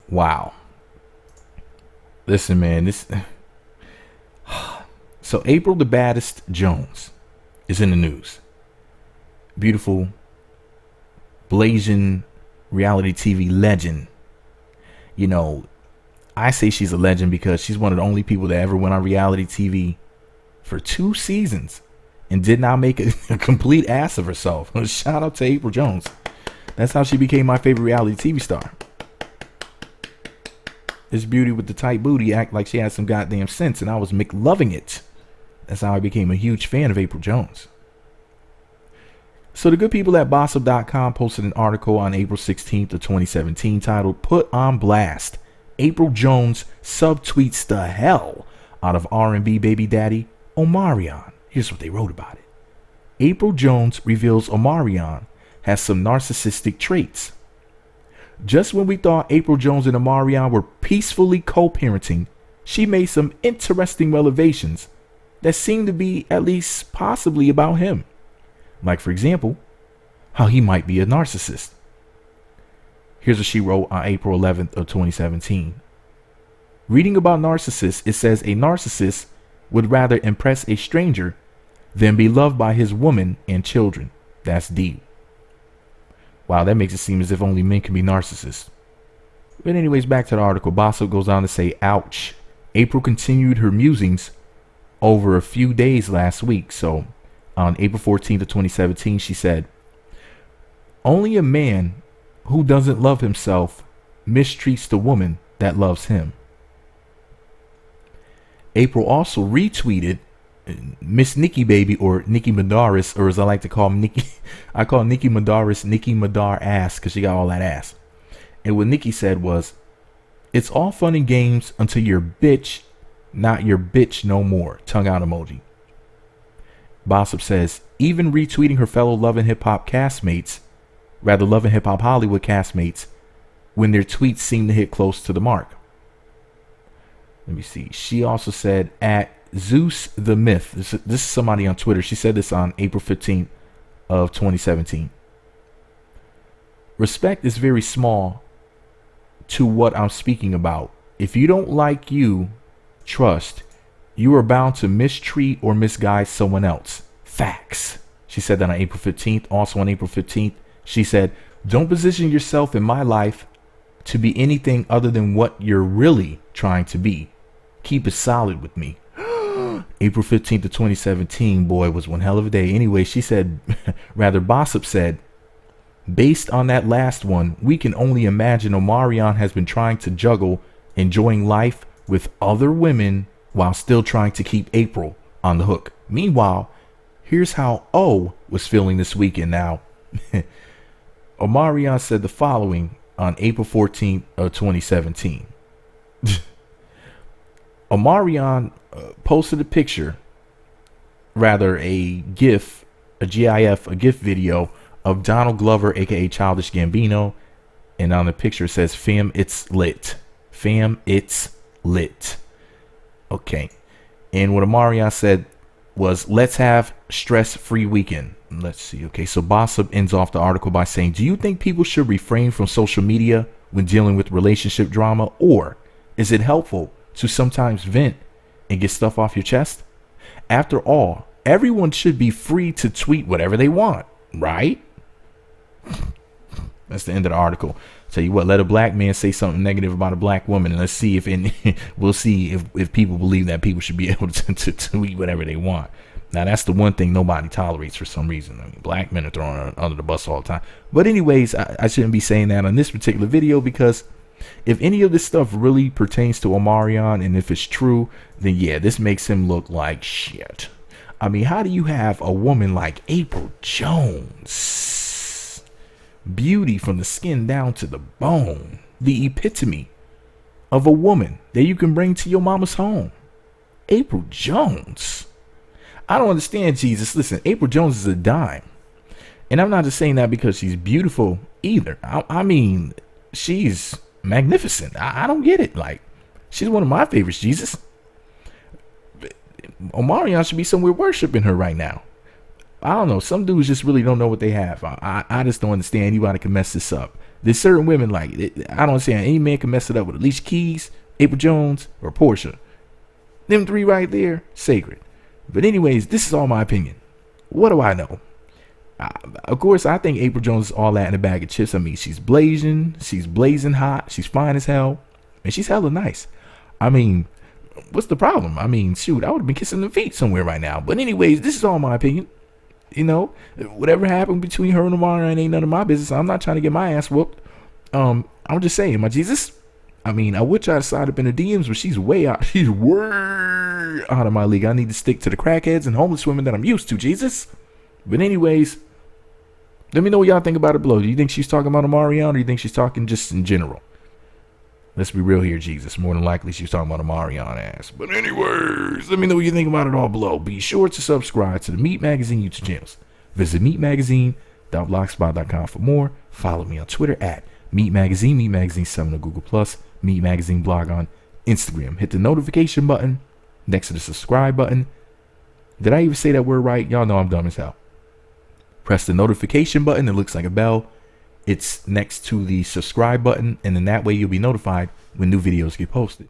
Wow. Listen, man, this. So Apryl the Baddest Jones is in the news. Beautiful, blazing reality TV legend. You know, I say she's a legend because she's one of the only people that ever went on reality TV for 2 seasons and did not make a complete ass of herself. Shout out to Apryl Jones. That's how she became my favorite reality TV star. This beauty with the tight booty act like she had some goddamn sense, and I was McLoving it. That's how I became a huge fan of Apryl Jones. So the good people at Bossip.com posted an article on April 16th of 2017 titled "Put on Blast. Apryl Jones subtweets the hell out of R&B baby daddy Omarion." Here's what they wrote about it. Apryl Jones reveals Omarion has some narcissistic traits. Just when we thought Apryl Jones and Omarion were peacefully co-parenting, she made some interesting revelations that seem to be at least possibly about him. Like, for example, how he might be a narcissist. Here's what she wrote on April 11th of 2017. Reading about narcissists, it says a narcissist would rather impress a stranger than be loved by his woman and children. That's deep. Wow, that makes it seem as if only men can be narcissists. But anyways, back to the article. Bossip goes on to say, ouch. Apryl continued her musings over a few days last week. So on April 14th of 2017, she said, only a man who doesn't love himself mistreats the woman that loves him. Apryl also retweeted Miss Nikki Baby, or Nicki Madaris, or as I like to call Nikki, I call Nicki Madaris Nicki Madar ass because she got all that ass. And what Nikki said was, it's all fun and games until you're bitch, not your bitch no more. Tongue out emoji. Bossip says, even retweeting her fellow Love and Hip Hop castmates, rather Love and Hip Hop Hollywood castmates, when their tweets seem to hit close to the mark. Let me see. She also said at Zeus the Myth. This is somebody on Twitter. She said this on April 15th of 2017. Respect is very small to what I'm speaking about. If you don't like you, trust, you are bound to mistreat or misguide someone else. Facts. She said that on April 15th. Also on April 15th, she said, don't position yourself in my life to be anything other than what you're really trying to be. Keep it solid with me. April 15th of 2017, boy, was one hell of a day. Anyway, she said, rather Bossip said, based on that last one, we can only imagine Omarion has been trying to juggle enjoying life with other women while still trying to keep Apryl on the hook. Meanwhile, here's how O was feeling this weekend. Now, Omarion said the following on April 14th of 2017. Omarion posted a picture, rather a GIF, a GIF, a GIF video of Donald Glover, aka Childish Gambino, and on the picture it says, "Fam, it's lit. Fam, it's lit." Okay, and what Omarion said was, "Let's have stress-free weekend." Let's see. Okay, so Bossip ends off the article by saying, "Do you think people should refrain from social media when dealing with relationship drama, or is it helpful to sometimes vent and get stuff off your chest? After all, everyone should be free to tweet whatever they want, right?" That's the end of the article. Tell you what, let a black man say something negative about a black woman, and let's see if we'll see if people believe that people should be able to tweet whatever they want. Now, that's the one thing nobody tolerates for some reason. I mean, black men are thrown under the bus all the time. But anyways, I shouldn't be saying that on this particular video, because if any of this stuff really pertains to Omarion, and if it's true, then yeah, this makes him look like shit. I mean, how do you have a woman like Apryl Jones, beauty from the skin down to the bone, the epitome of a woman that you can bring to your mama's home? Apryl Jones. I don't understand, Jesus. Listen, Apryl Jones is a dime. And I'm not just saying that because she's beautiful either. I mean, she's magnificent. I don't get it. Like, she's one of my favorites, Jesus. Omarion should be somewhere worshiping her right now. I don't know. Some dudes just really don't know what they have. I just don't understand anybody can mess this up. There's certain women like I don't understand. Any man can mess it up with Alicia Keys, Apryl Jones, or Portia. Them three right there, sacred. But anyways, this is all my opinion. What do I know? Of course, I think Apryl Jones is all that in a bag of chips. I mean, she's blazing hot, she's fine as hell, and she's hella nice. I mean, what's the problem? I mean, shoot, I would have been kissing her feet somewhere right now. But anyways, this is all my opinion. You know, whatever happened between her and Omarion ain't none of my business. I'm not trying to get my ass whooped. I'm just saying, my Jesus. I mean, I would try to slide up in the DMs, but she's way out. She's way out of my league. I need to stick to the crackheads and homeless women that I'm used to, Jesus. But anyways, let me know what y'all think about it below. Do you think she's talking about Omarion, or do you think she's talking just in general? Let's be real here, Jesus. More than likely, she's talking about Omarion ass. But anyways, let me know what you think about it all below. Be sure to subscribe to the Meat Magazine YouTube channels. Visit meatmagazine.blogspot.com for more. Follow me on Twitter at Meat Magazine, Meat Magazine 7 on Google+, Meat Magazine blog on Instagram. Hit the notification button next to the subscribe button. Did I even say that word right? Y'all know I'm dumb as hell. Press the notification button. It looks like a bell. It's next to the subscribe button, and then that way you'll be notified when new videos get posted.